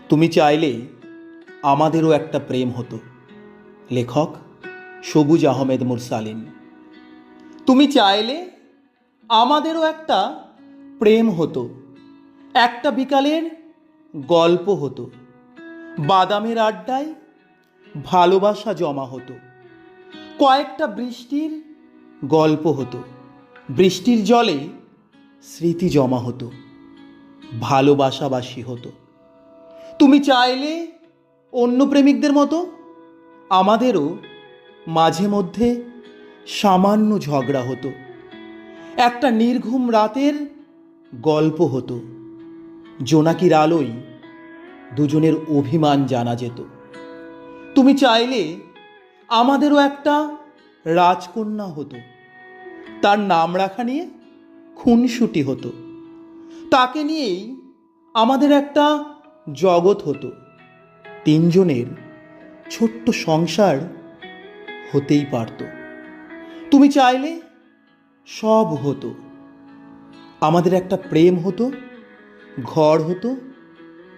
তুমি চাইলে আমাদেরও একটা প্রেম হতো। লেখক সবুজ আহমেদ মুরসালিন। তুমি চাইলে আমাদেরও একটা প্রেম হতো, একটা বিকালের গল্প হতো, বাদামের আড্ডায় ভালোবাসা জমা হতো, কয়েকটা বৃষ্টির গল্প হতো, বৃষ্টির জলে স্মৃতি জমা হতো, ভালোবাসাবাসী হতো। তুমি চাইলে অন্য প্রেমিকদের মতো আমাদেরও মাঝে মধ্যে সামান্য ঝগড়া হতো, একটা নির্ঘুম রাতের গল্প হতো, জোনাকির আলোয় দুজনের অভিমান জানা যেত। তুমি চাইলে আমাদেরও একটা রাজকন্যা হতো, তার নাম রাখা নিয়ে খুনসুটি হতো, তাকে নিয়েই আমাদের একটা জগৎ হতো, তিনজনের ছোট্ট সংসার হতেই পারত। তুমি চাইলে সব হতো, আমাদের একটা প্রেম হতো, ঘর হতো,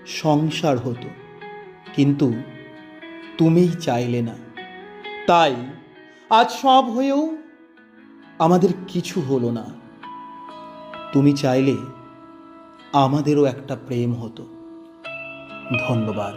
সংসার হতো, কিন্তু তুমিই চাইলে না। তাই আজ সব হয়েও আমাদের কিছু হলো না। তুমি চাইলে আমাদেরও একটা প্রেম হতো। ধন্যবাদ।